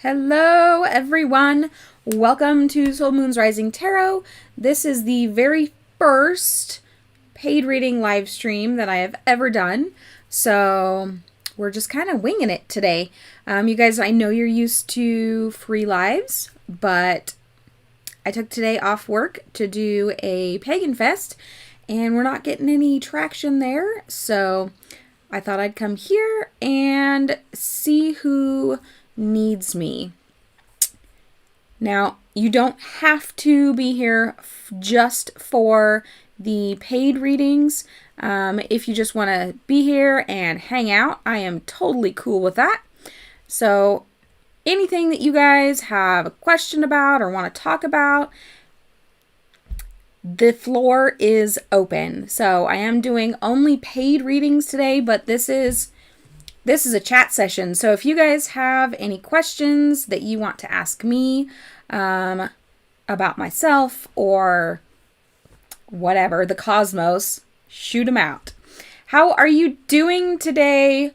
Hello, everyone. Welcome to Soul Moon's Rising Tarot. This is the very first paid reading live stream that I have ever done. So we're just kind of winging it today. You guys, I know you're used to free lives, but I took today off work to do a Pagan Fest, and we're not getting any traction there. So I thought I'd come here and see who needs me. Now, you don't have to be here just for the paid readings. If you just want to be here and hang out, I am totally cool with that. So anything that you guys have a question about or want to talk about, the floor is open. So I am doing only paid readings today, but this is a chat session. So if you guys have any questions that you want to ask me about myself or whatever, the cosmos, shoot them out. How are you doing today?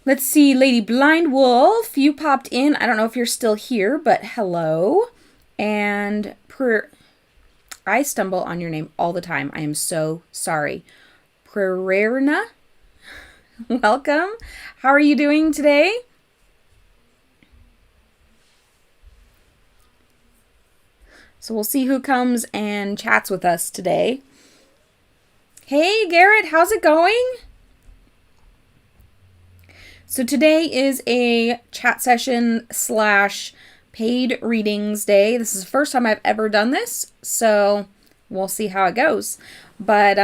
Let's see, Lady Blind Wolf, you popped in. I don't know if you're still here, but hello. And I stumble on your name all the time. I am so sorry. Prerna, welcome. How are you doing today? So we'll see who comes and chats with us today. Hey, Garrett, how's it going? So today is a chat session / paid readings day. This is the first time I've ever done this, so we'll see how it goes. But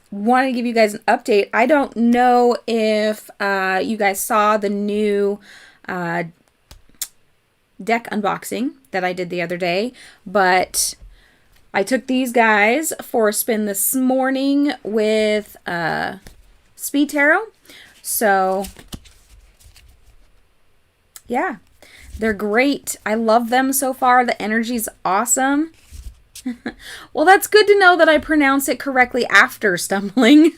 want to give you guys an update. I don't know if you guys saw the new deck unboxing that I did the other day, but I took these guys for a spin this morning with Speed Tarot. So yeah, they're great. I love them so far. The energy's awesome. Well, that's good to know that I pronounce it correctly after stumbling.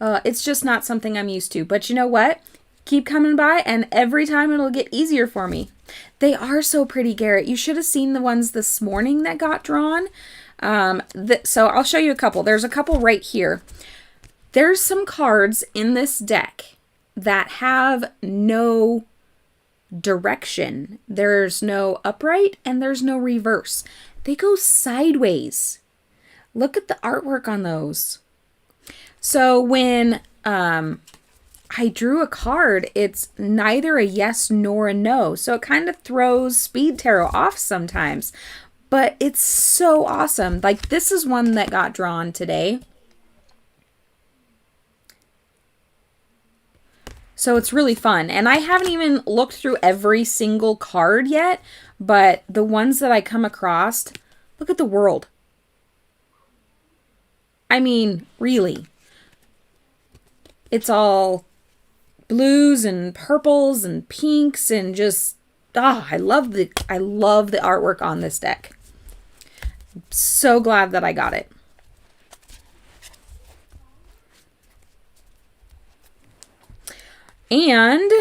It's just not something I'm used to. But you know what? Keep coming by, and every time it'll get easier for me. They are so pretty, Garrett. You should have seen the ones this morning that got drawn. So I'll show you a couple. There's a couple right here. There's some cards in this deck that have no direction. There's no upright and there's no reverse. They go sideways. Look at the artwork on those. So when I drew a card, it's neither a yes nor a no. So it kind of throws Speed Tarot off sometimes. But it's so awesome. Like, this is one that got drawn today. So it's really fun. And I haven't even looked through every single card yet, but the ones that I come across, look at the world. I mean, really. It's all blues and purples and pinks and just, I love the artwork on this deck. I'm so glad that I got it. And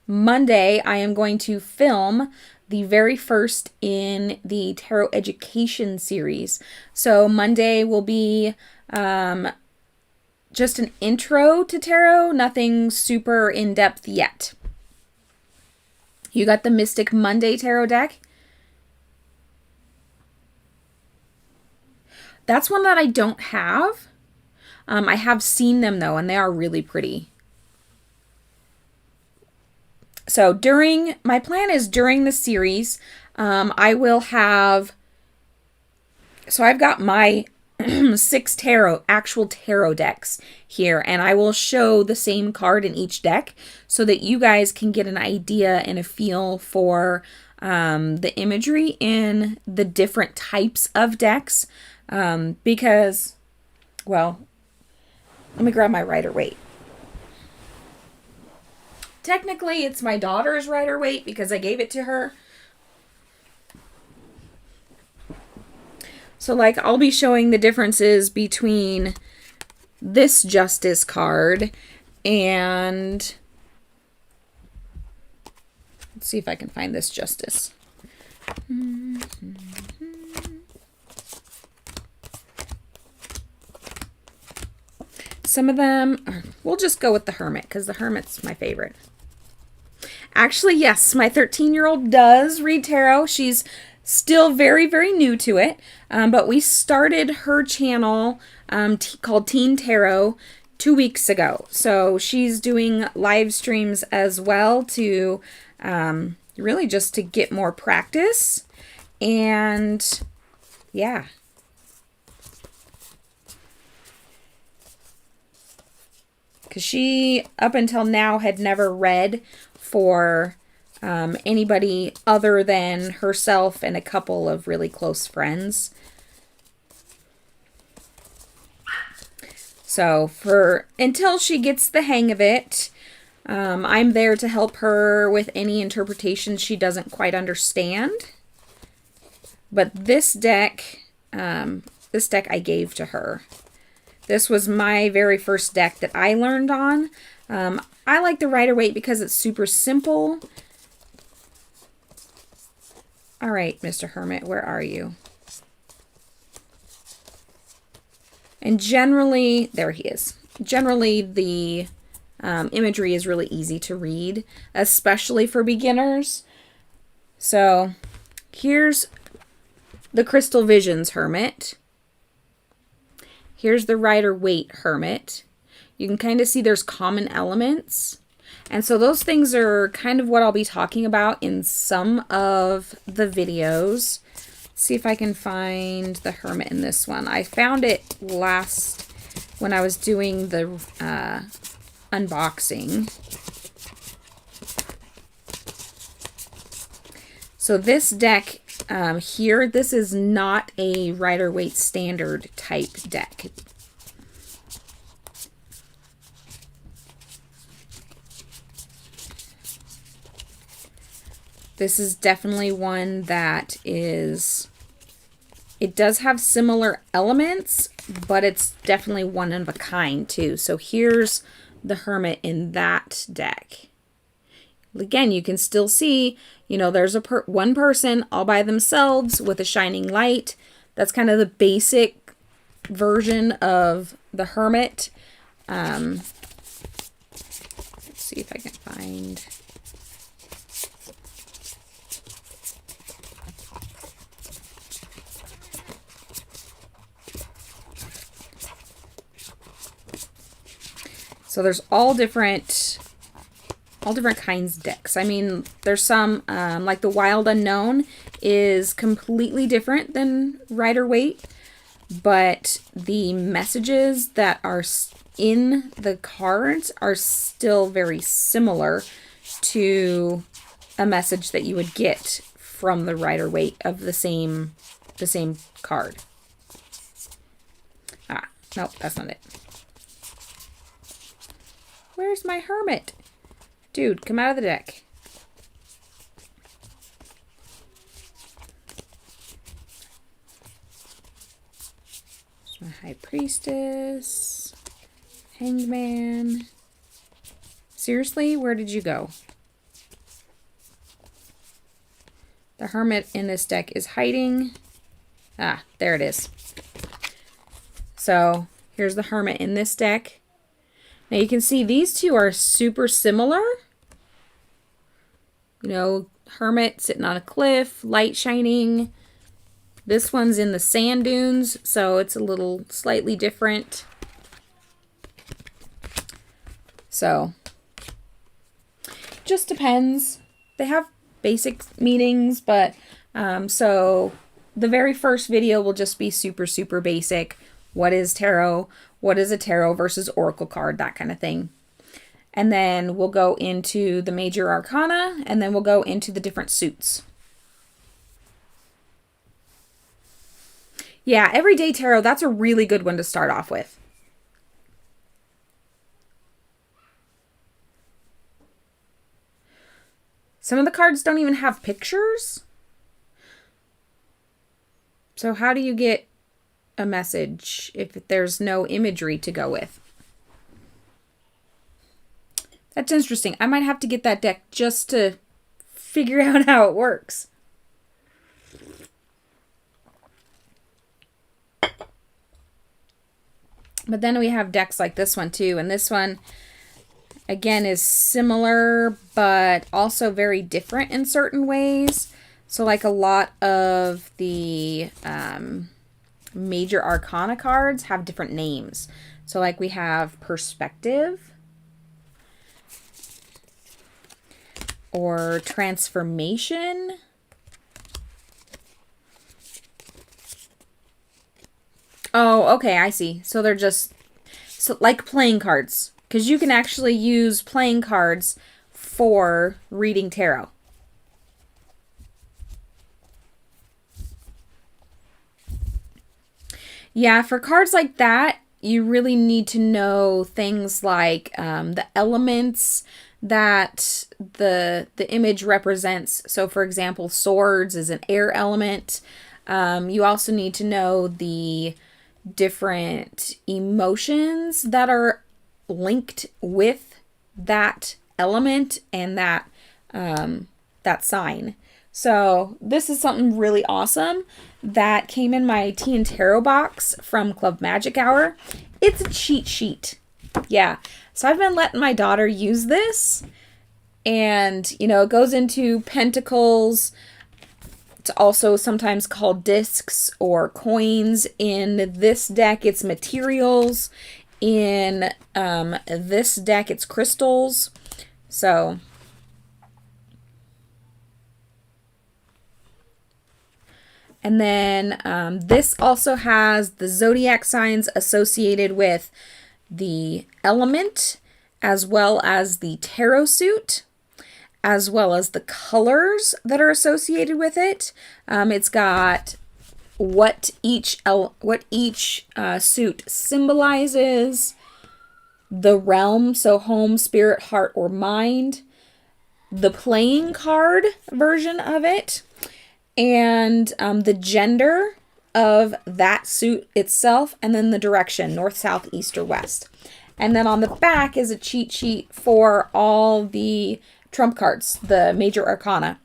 Monday, I am going to film the very first in the Tarot Education series. So Monday will be just an intro to tarot, nothing super in-depth yet. You got the Mystic Monday Tarot deck. That's one that I don't have. I have seen them though, and they are really pretty. So my plan is during the series, I will have, so I've got my 6 actual tarot decks here, and I will show the same card in each deck so that you guys can get an idea and a feel for the imagery in the different types of decks. Because, well, let me grab my Rider-Waite. Technically, it's my daughter's Rider-Waite because I gave it to her. So, like, I'll be showing the differences between this Justice card and Let's see if I can find this justice. Some of them, we'll just go with the Hermit because the Hermit's my favorite. Actually, yes, my 13-year-old does read tarot. She's still very, very new to it, but we started her channel called Teen Tarot 2 weeks ago. So she's doing live streams as well to really just to get more practice. And yeah. Because she, up until now, had never read for anybody other than herself and a couple of really close friends. So until she gets the hang of it, I'm there to help her with any interpretations she doesn't quite understand. But this deck I gave to her. This was my very first deck that I learned on. I like the Rider-Waite because it's super simple. All right, Mr. Hermit, where are you? And generally, there he is. Generally, the imagery is really easy to read, especially for beginners. So here's the Crystal Visions Hermit. Here's the Rider-Waite Hermit. You can kind of see there's common elements. And so those things are kind of what I'll be talking about in some of the videos. Let's see if I can find the Hermit in this one. I found it last when I was doing the unboxing. So this deck here, this is not a Rider-Waite standard type deck. This is definitely one that is, it does have similar elements, but it's definitely one of a kind too. So here's the Hermit in that deck. Again, you can still see, you know, there's one person all by themselves with a shining light. That's kind of the basic version of the Hermit. Let's see if I can find. So there's all different kinds of decks. I mean, there's some, like the Wild Unknown is completely different than Rider-Waite, but the messages that are in the cards are still very similar to a message that you would get from the Rider-Waite of the same card. Ah, nope, that's not it. Where's my Hermit? Dude, come out of the deck. There's my High Priestess. Hanged Man. Seriously, where did you go? The Hermit in this deck is hiding. Ah, there it is. So, here's the Hermit in this deck. Now you can see these two are super similar. You know, Hermit sitting on a cliff, light shining. This one's in the sand dunes, so it's a little slightly different. So, just depends. They have basic meanings, but so the very first video will just be super, super basic. What is tarot? What is a tarot versus oracle card? That kind of thing. And then we'll go into the major arcana, and then we'll go into the different suits. Yeah, everyday tarot, that's a really good one to start off with. Some of the cards don't even have pictures. So how do you get a message if there's no imagery to go with? That's interesting. I might have to get that deck just to figure out how it works. But then we have decks like this one too. And this one, again, is similar, but also very different in certain ways. So like a lot of the major arcana cards have different names. So like we have Perspective or Transformation. Oh, okay, I see. So they're just like playing cards, because you can actually use playing cards for reading tarot. Yeah, for cards like that, you really need to know things like the elements that the image represents. So, for example, swords is an air element. You also need to know the different emotions that are linked with that element and that that sign. So this is something really awesome that came in my Tea and Tarot box from Club Magic Hour. It's a cheat sheet. Yeah. So I've been letting my daughter use this, and you know, it goes into pentacles. It's also sometimes called discs or coins. In this deck, it's materials. In this deck, it's crystals. So, and then this also has the zodiac signs associated with the element, as well as the tarot suit, as well as the colors that are associated with it. It's got what each suit symbolizes, the realm, so home, spirit, heart, or mind, the playing card version of it, and the gender of that suit itself, and then the direction, north, south, east, or west. And then on the back is a cheat sheet for all the trump cards, the major arcana.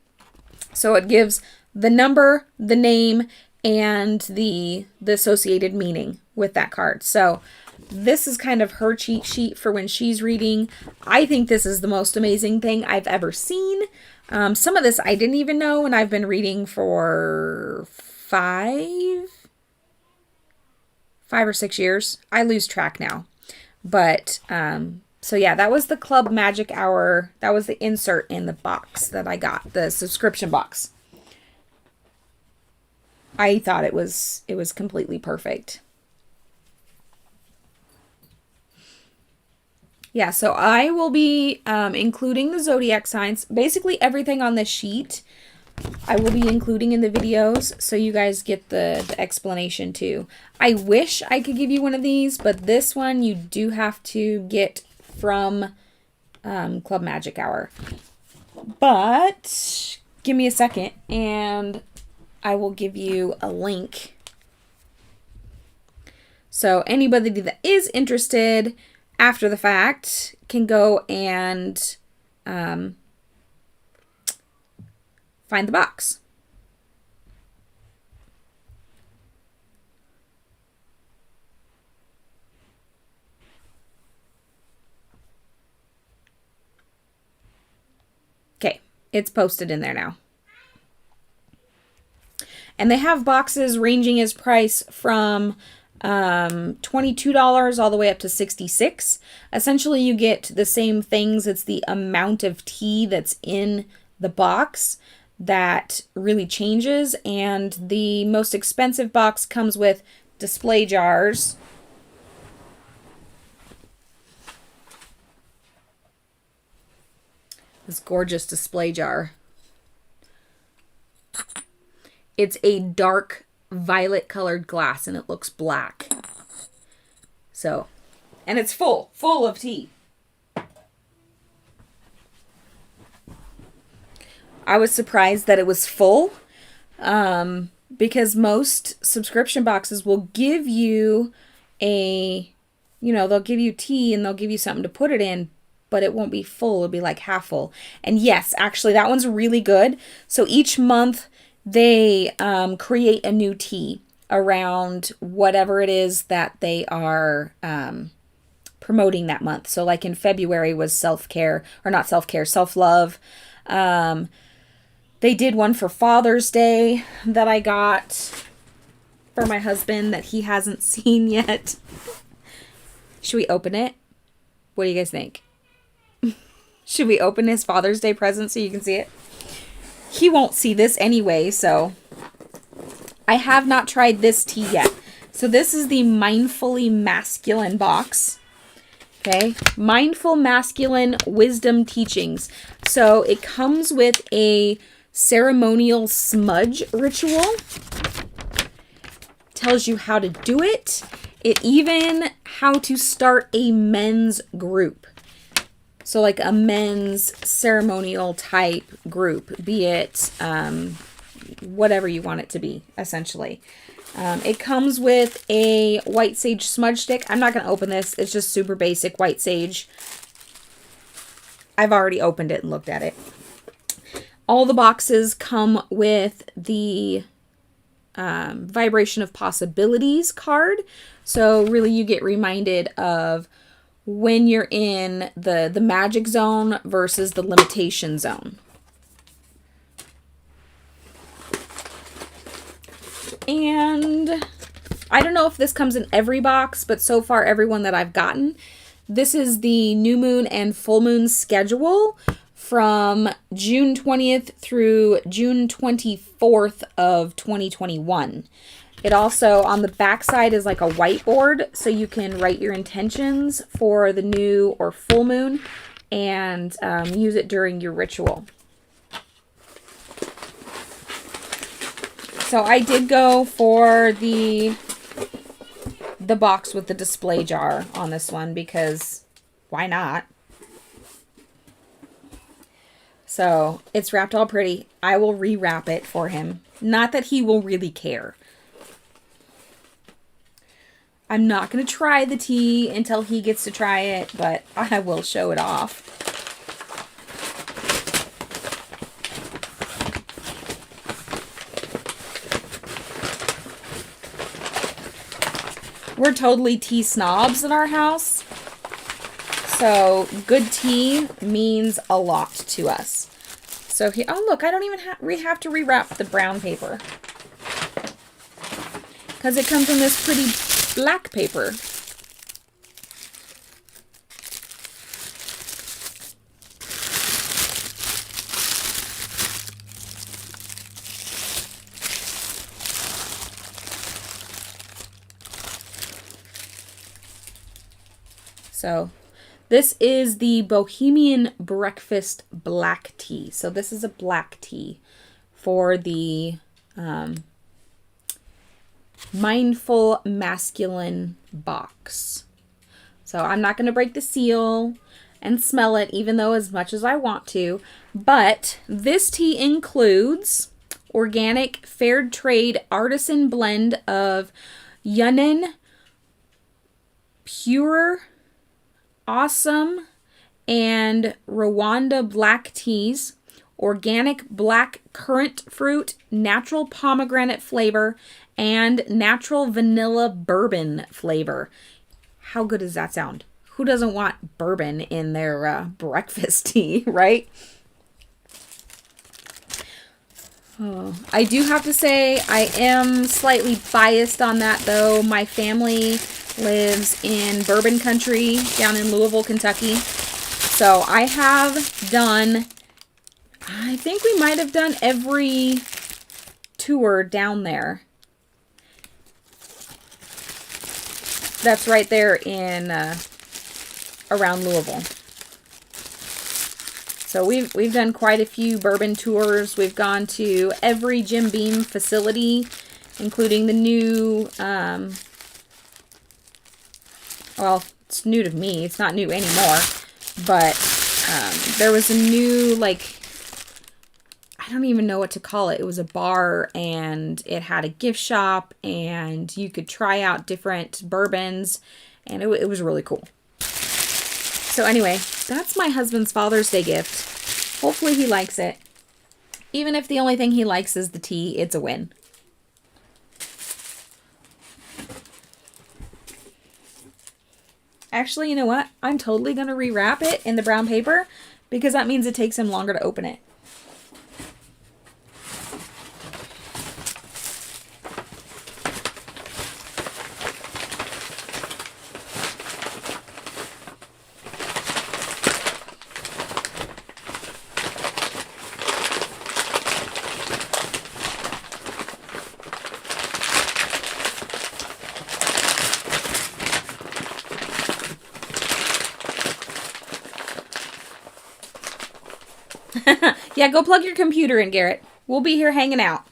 So it gives the number, the name, and the associated meaning with that card. So this is kind of her cheat sheet for when she's reading. I think this is the most amazing thing I've ever seen. Some of this I didn't even know, and I've been reading for 5 or 6 years. I lose track now. But so yeah, that was the Club Magic Hour. That was the insert in the box that I got, the subscription box. I thought it was completely perfect. Yeah, so I will be including the zodiac signs. Basically everything on this sheet I will be including in the videos, so you guys get the explanation too. I wish I could give you one of these, but this one you do have to get from Club Magic Hour. But give me a second and I will give you a link. So anybody that is interested after the fact can go and find the box. Okay, it's posted in there now. And they have boxes ranging as price from $22 all the way up to $66. Essentially, you get the same things. It's the amount of tea that's in the box that really changes. And the most expensive box comes with display jars. This gorgeous display jar. It's a dark violet colored glass and it looks black. So, and it's full of tea. I was surprised that it was full because most subscription boxes will give you they'll give you tea and they'll give you something to put it in, but it won't be full. It'll be like half full. And yes, actually, that one's really good. So each month they create a new tea around whatever it is that they are promoting that month. So like in February was self-care, or not self-care, self-love. They did one for Father's Day that I got for my husband that he hasn't seen yet. Should we open it? What do you guys think? Should we open his Father's Day present so you can see it? He won't see this anyway, so I have not tried this tea yet. So this is the Mindfully Masculine box. Okay, Mindful Masculine Wisdom Teachings. So it comes with a ceremonial smudge ritual. Tells you how to do it. It even how to start a men's group. So like a men's ceremonial type group, be it whatever you want it to be, essentially. It comes with a white sage smudge stick. I'm not going to open this. It's just super basic white sage. I've already opened it and looked at it. All the boxes come with the Vibration of Possibilities card. So really you get reminded of when you're in the magic zone versus the limitation zone. And I don't know if this comes in every box, but so far every one that I've gotten. This is the new moon and full moon schedule from June 20th through June 24th of 2021. It also, on the back side, is like a whiteboard, so you can write your intentions for the new or full moon and use it during your ritual. So I did go for the box with the display jar on this one because why not? So it's wrapped all pretty. I will rewrap it for him. Not that he will really care. I'm not going to try the tea until he gets to try it, but I will show it off. We're totally tea snobs in our house. So good tea means a lot to us. So here, oh look, I don't even have to rewrap the brown paper. Because it comes in this pretty black paper. So this is the Bohemian Breakfast Black Tea. So this is a black tea for the Mindful Masculine box. So I'm not going to break the seal and smell it, even though as much as I want to. But this tea includes organic fair trade artisan blend of Yunnan Pure, Awesome, and Rwanda black teas, organic black currant fruit, natural pomegranate flavor, and natural vanilla bourbon flavor. How good does that sound? Who doesn't want bourbon in their breakfast tea, right? Oh, I do have to say I am slightly biased on that, though. My family lives in bourbon country down in Louisville, Kentucky. So I have done, I think we might have done every tour down there. That's right there in around Louisville. So we've done quite a few bourbon tours. We've gone to every Jim Beam facility, including the new well, it's new to me. It's not new anymore. But there was a new, like, I don't even know what to call it. It was a bar, and it had a gift shop, and you could try out different bourbons, and it was really cool. So anyway, that's my husband's Father's Day gift. Hopefully he likes it. Even if the only thing he likes is the tea, it's a win. Actually, you know what? I'm totally going to rewrap it in the brown paper because that means it takes him longer to open it. Yeah, go plug your computer in, Garrett. We'll be here hanging out.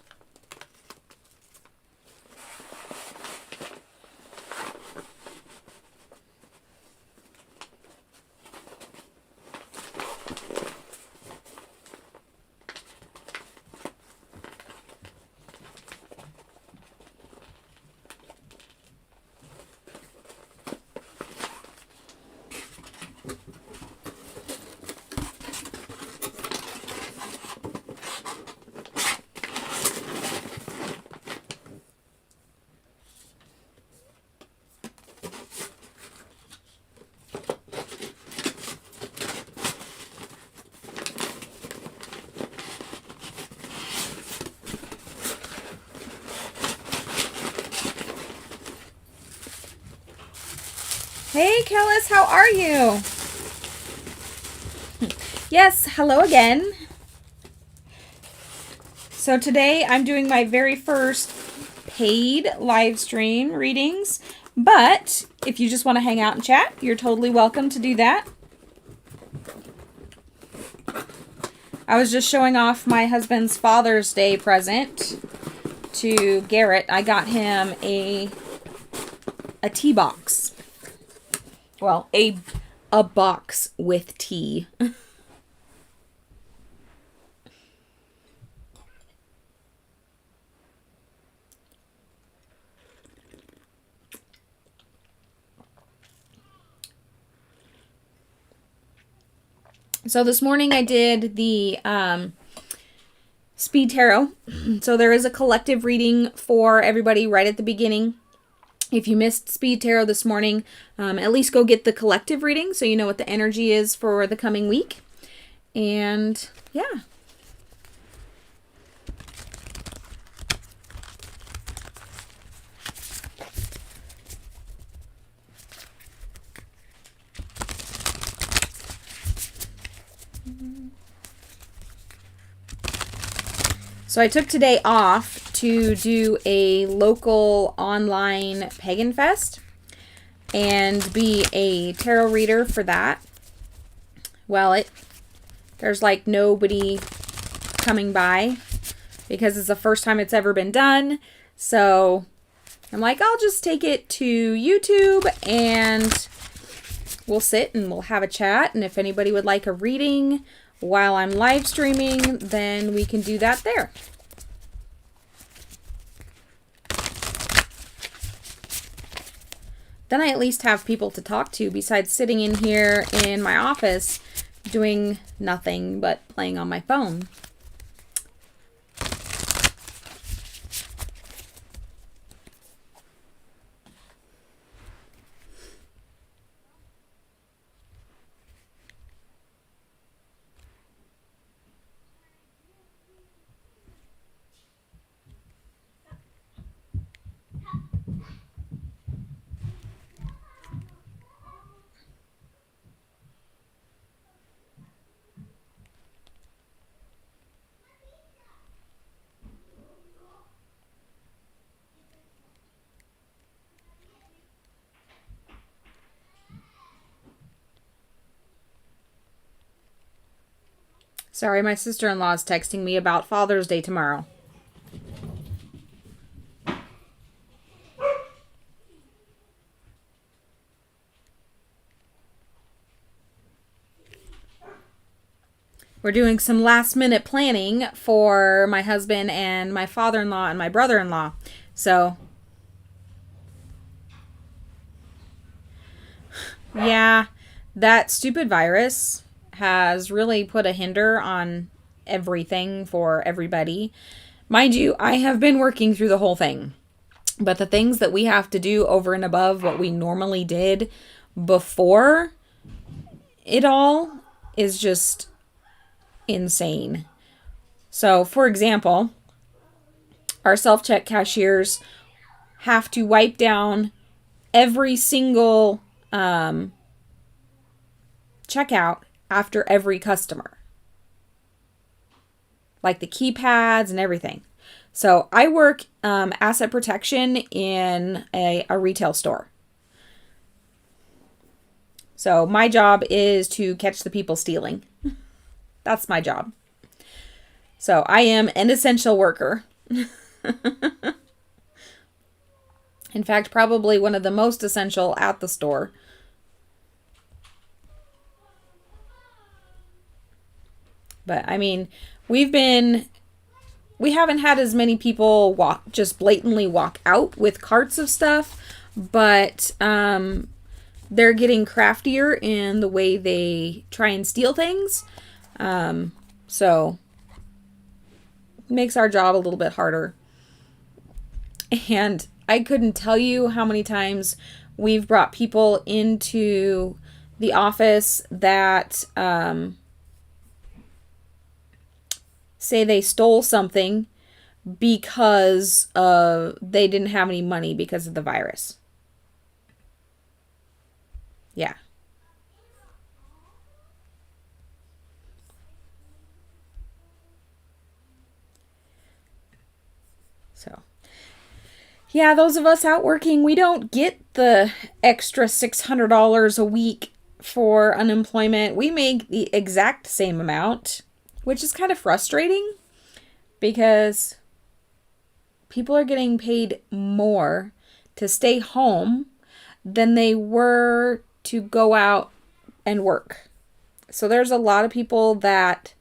Hey, Kellis, how are you? Yes, hello again. So today I'm doing my very first paid live stream readings, but if you just want to hang out and chat, you're totally welcome to do that. I was just showing off my husband's Father's Day present to Garrett. I got him a tea box. Well, a box with tea. So this morning I did the Speed Tarot. So there is a collective reading for everybody right at the beginning. If you missed Speed Tarot this morning, at least go get the collective reading so you know what the energy is for the coming week. And yeah. So I took today off to do a local online Pagan Fest and be a tarot reader for that. Well, there's like nobody coming by because it's the first time it's ever been done. So I'm like, I'll just take it to YouTube and we'll sit and we'll have a chat. And if anybody would like a reading while I'm live streaming, then we can do that there. Then I at least have people to talk to besides sitting in here in my office doing nothing but playing on my phone. Sorry, my sister-in-law is texting me about Father's Day tomorrow. We're doing some last-minute planning for my husband and my father-in-law and my brother-in-law. So, yeah, That stupid virus has really put a hinder on everything for everybody. Mind you, I have been working through the whole thing. But the things that we have to do over and above what we normally did before it all is just insane. So, for example, our self-check cashiers have to wipe down every single checkout after every customer. Like the keypads and everything. So I work asset protection in a retail store. So my job is to catch the people stealing. That's my job. So I am an essential worker. In fact, probably one of the most essential at the store. But I mean, we haven't had as many people just blatantly walk out with carts of stuff, but they're getting craftier in the way they try and steal things. So it makes our job a little bit harder. And I couldn't tell you how many times we've brought people into the office that say they stole something because they didn't have any money because of the virus. Yeah. So, yeah, those of us out working, we don't get the extra $600 a week for unemployment. We make the exact same amount, which is kind of frustrating because people are getting paid more to stay home than they were to go out and work. So there's a lot of people that,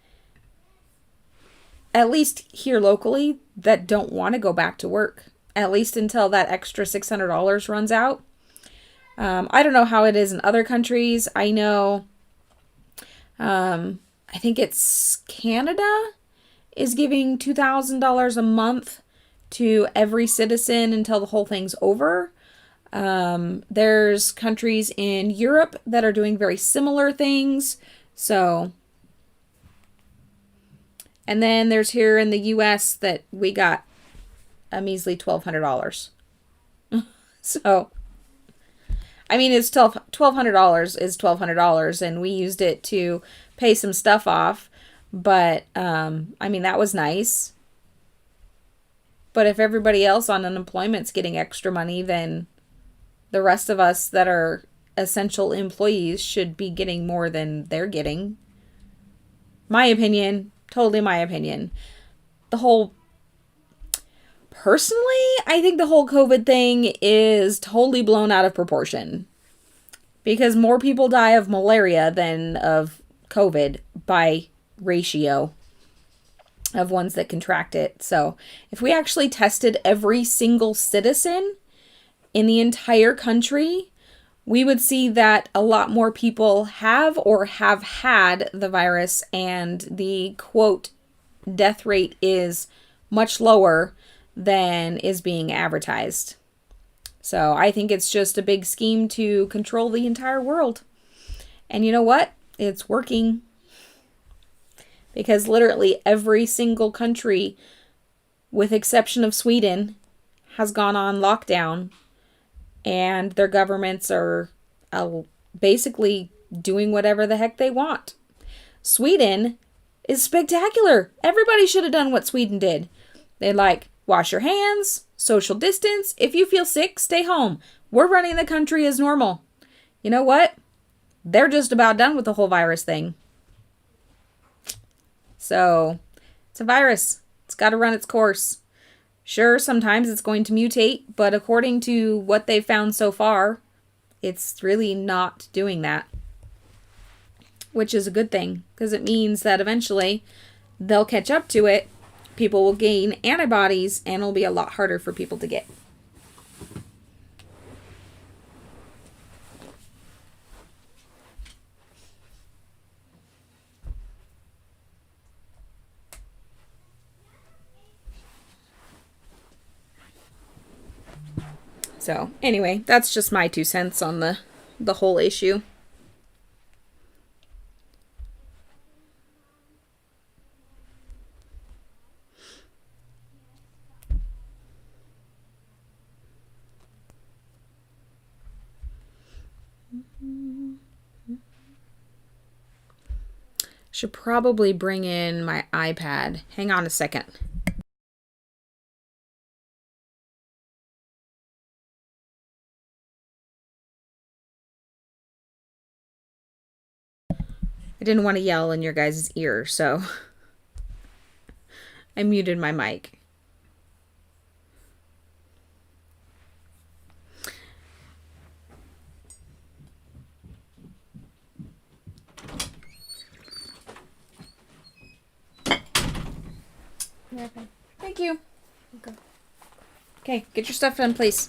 at least here locally, that don't want to go back to work, at least until that extra $600 runs out. I don't know how it is in other countries. I know, I think it's Canada is giving $2,000 a month to every citizen until the whole thing's over. There's countries in Europe that are doing very similar things. So, and then there's here in the US that we got a measly $1,200. So, I mean, it's $1,200 is $1,200, and we used it to pay some stuff off. But, I mean, that was nice. But if everybody else on unemployment's getting extra money, then the rest of us that are essential employees should be getting more than they're getting. My opinion, totally my opinion. Personally, I think the whole COVID thing is totally blown out of proportion. Because more people die of malaria than of COVID by ratio of ones that contract it. So if we actually tested every single citizen in the entire country, we would see that a lot more people have or have had the virus, and the quote death rate is much lower than is being advertised. So I think it's just a big scheme to control the entire world. And you know what? It's working. Because literally every single country, with exception of Sweden, has gone on lockdown. And their governments are basically doing whatever the heck they want. Sweden is spectacular. Everybody should have done what Sweden did. They wash your hands, social distance. If you feel sick, stay home. We're running the country as normal. You know what? They're just about done with the whole virus thing. So, it's a virus. It's got to run its course. Sure, sometimes it's going to mutate, but according to what they've found so far, it's really not doing that. Which is a good thing, because it means that eventually they'll catch up to it, people will gain antibodies, and it'll be a lot harder for people to get. So anyway, that's just my 2 cents on the whole issue. Should probably bring in my iPad. Hang on a second. I didn't want to yell in your guys' ear, so I muted my mic. Okay. Thank you. Okay, get your stuff done, please.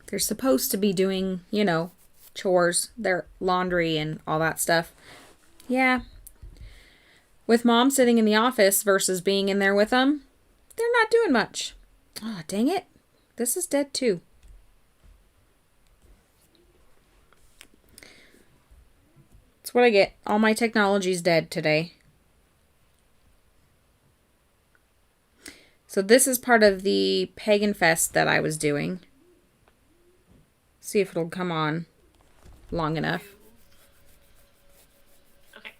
They're supposed to be doing, chores, their laundry and all that stuff. Yeah. With mom sitting in the office versus being in there with them, they're not doing much. Oh, dang it. This is dead too. That's what I get. All my technology's dead today. So this is part of the Pagan Fest that I was doing. See if it'll come on long enough. Okay.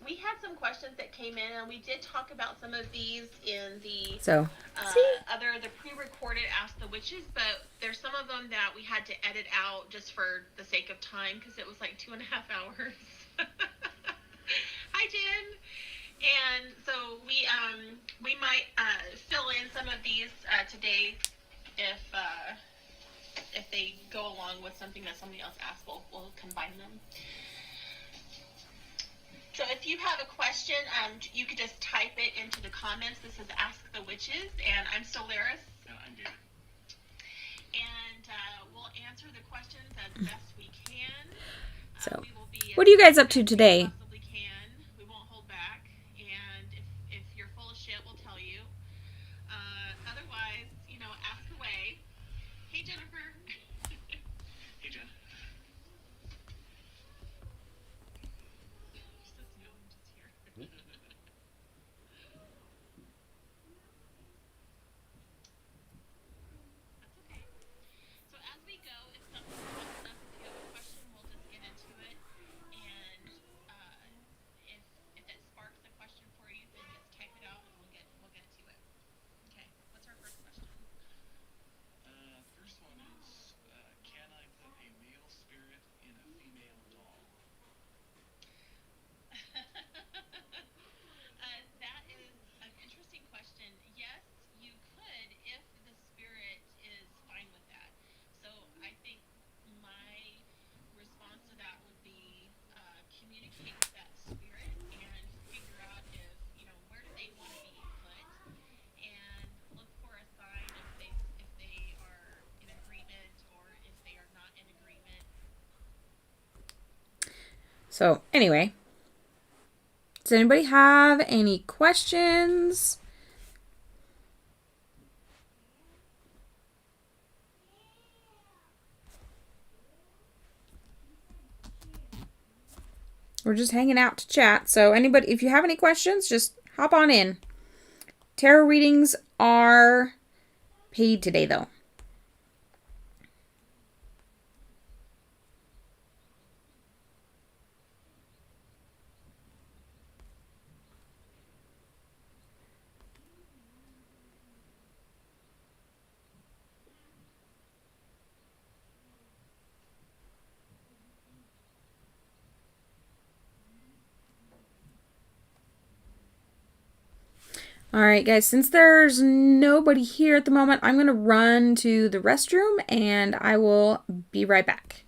We had some questions that came in, and we did talk about some of these in the the pre-recorded Ask the Witches, but there's some of them that we had to edit out just for the sake of time because it was like 2.5 hours. Hi, Jen. And so we might fill in some of these today if they go along with something that somebody else asked. We'll combine them. So if you have a question, you could just type it into the comments. This is Ask the Witches, and I'm Solaris. And I'm David. And we'll answer the questions as best we can. So, we will be what are you guys up to today? Possibly can. We won't hold back. And if you're full of shit, we'll tell you. Otherwise, ask away. Hey, Jennifer. Hey, Jen. So as we go, if something pops up, if you have a question, we'll just get into it. And if that sparks a question for you, then just type it out and we'll get to it. Okay. What's our first question? First one is, can I put a male spirit in a female doll? That is an interesting question. Yes, you could if the spirit is fine with that. So I think my response to that would be communicate with that spirit and figure out where do they want to be put, and look for a sign if they are in agreement or if they are not in agreement. So, anyway, does anybody have any questions? We're just hanging out to chat. So, anybody, if you have any questions, just hop on in. Tarot readings are paid today, though. All right, guys, since there's nobody here at the moment, I'm going to run to the restroom and I will be right back.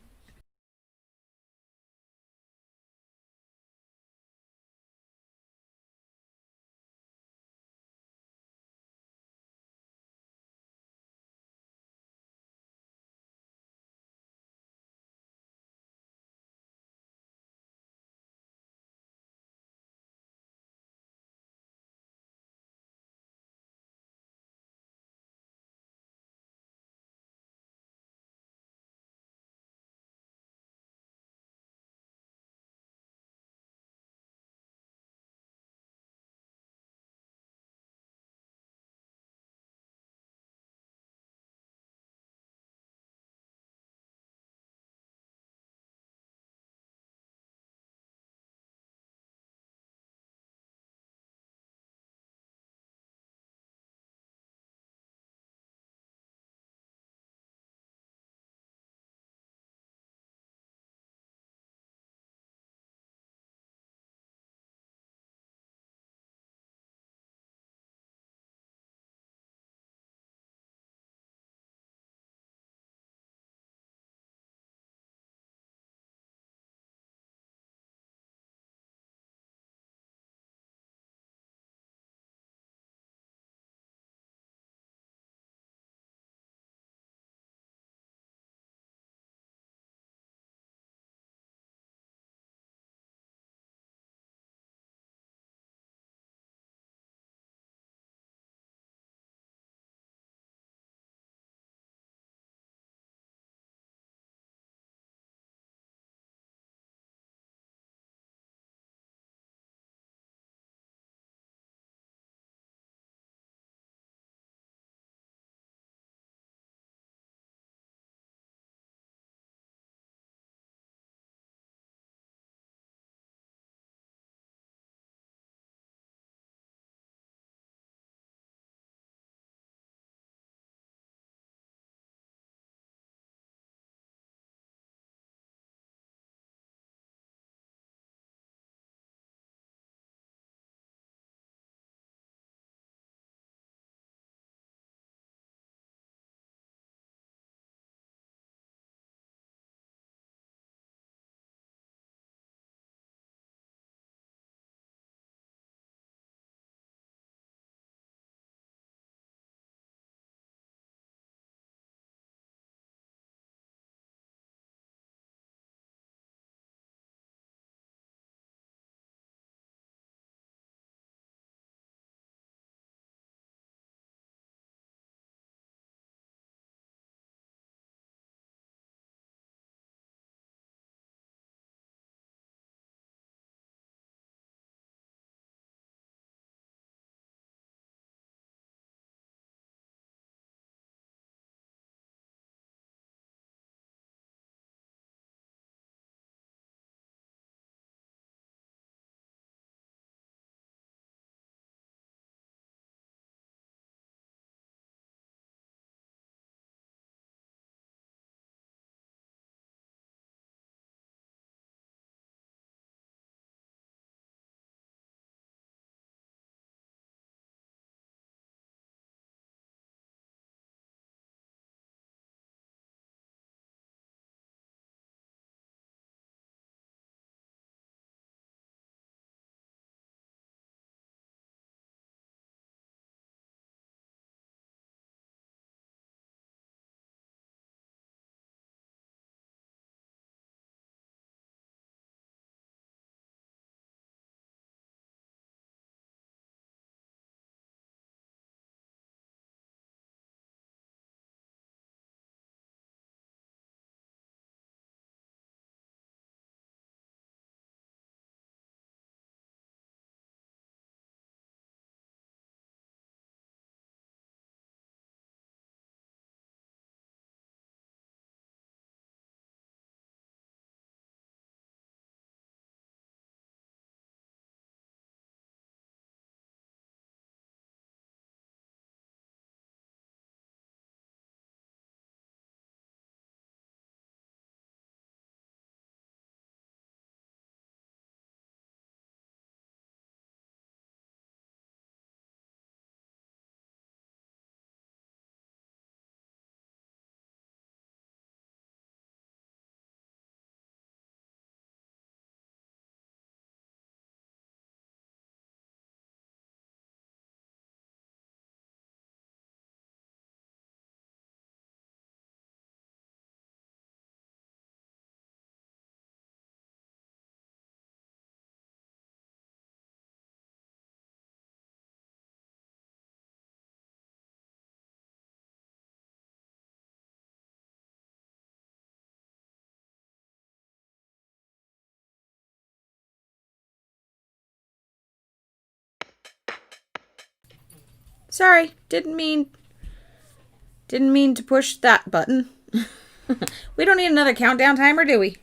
Sorry, didn't mean to push that button. We don't need another countdown timer, do we?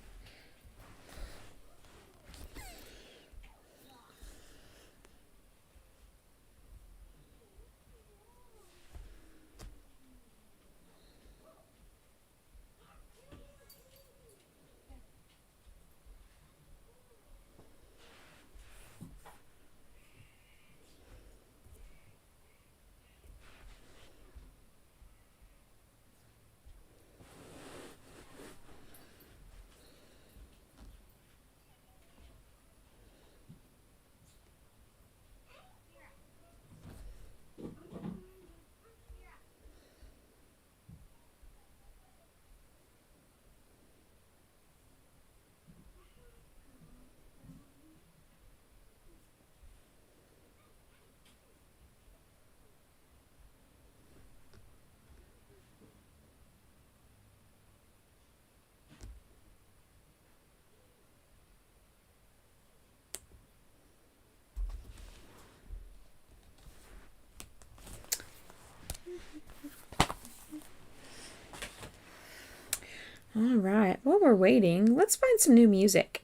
All right, while we're waiting, let's find some new music.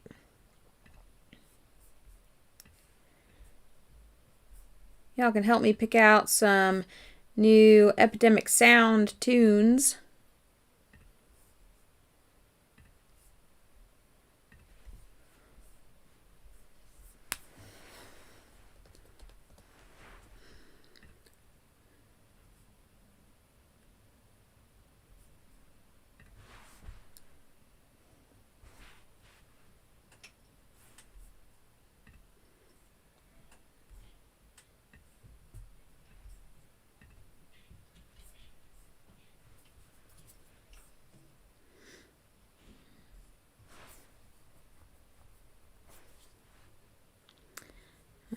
Y'all can help me pick out some new Epidemic Sound tunes.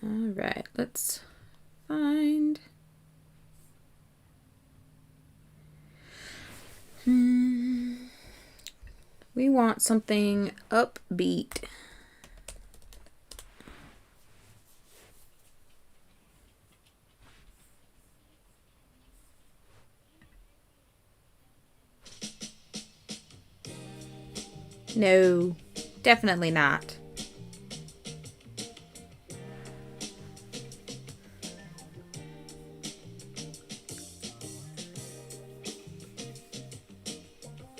All right, let's find. We want something upbeat. No, definitely not.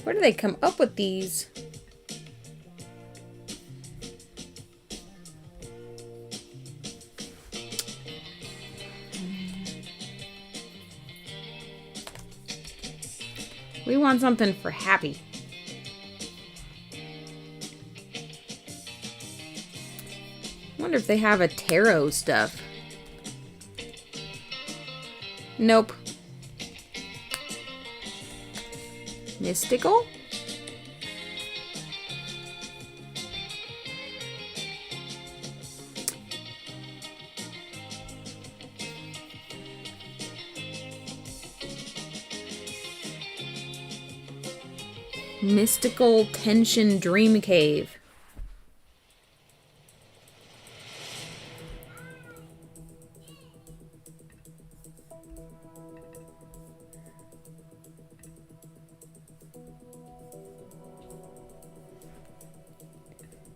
Where do they come up with these? We want something for happy. Wonder if they have a tarot stuff. Nope. Mystical? Mystical Tension Dream Cave.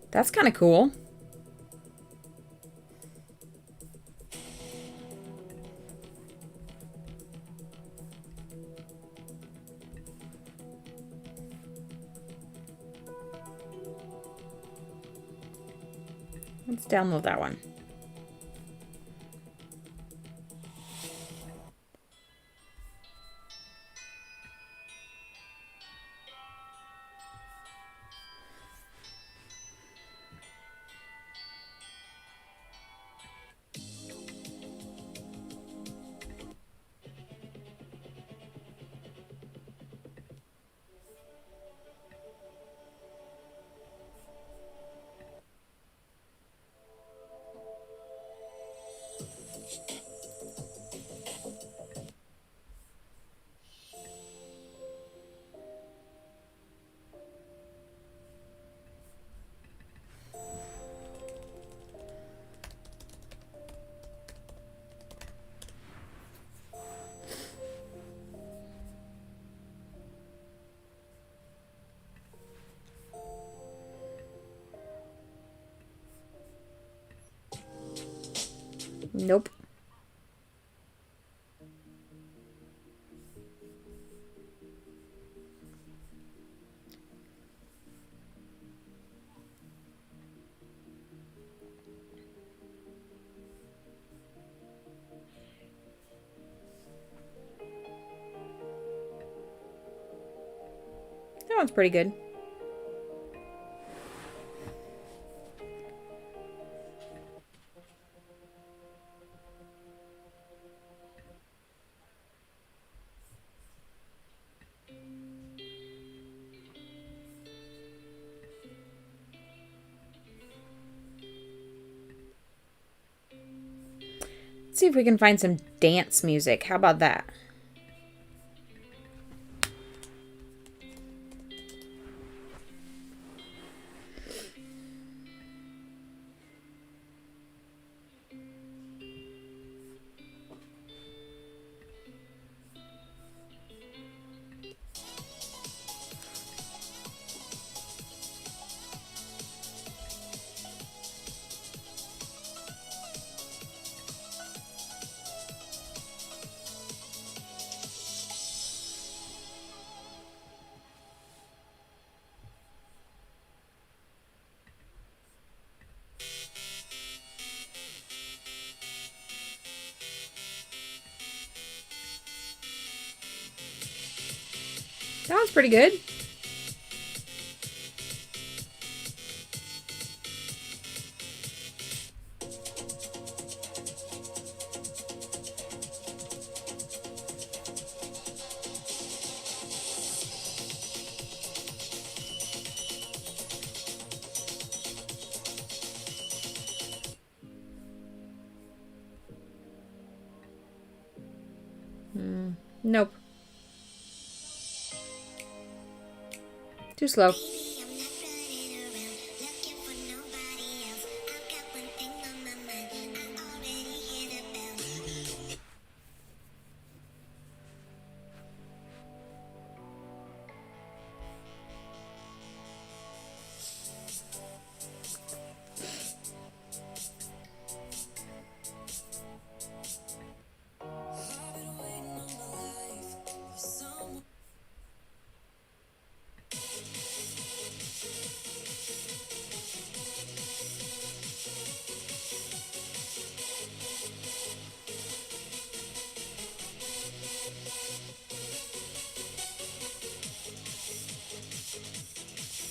That's kind of cool. Let's download that one. Nope. That one's pretty good. Let's see if we can find some dance music. How about that? That was pretty good. Nope. Too slow.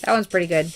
That one's pretty good.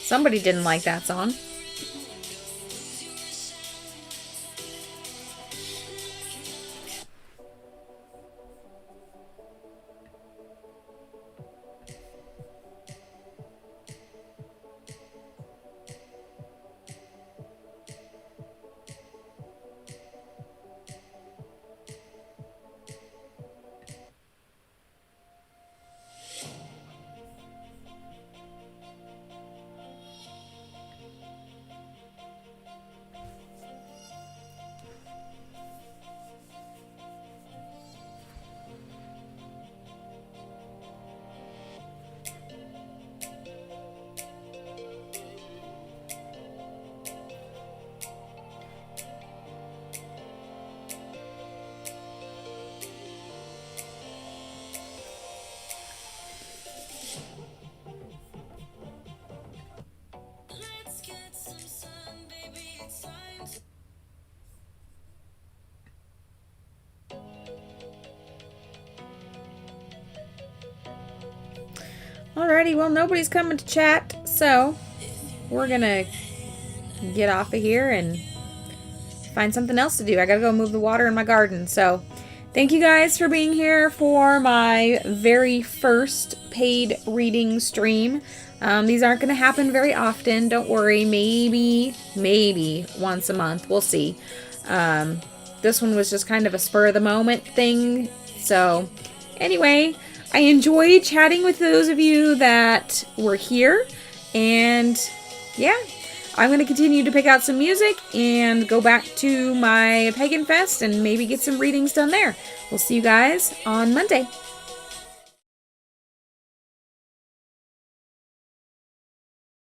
Somebody didn't like that song. Alrighty, well, nobody's coming to chat, so we're gonna get off of here and find something else to do. I gotta go move the water in my garden. So thank you guys for being here for my very first paid reading stream. These aren't gonna happen very often. Don't worry. Maybe once a month. We'll see. This one was just kind of a spur of the moment thing. So anyway, I enjoyed chatting with those of you that were here. And yeah, I'm going to continue to pick out some music and go back to my Pagan Fest and maybe get some readings done there. We'll see you guys on Monday.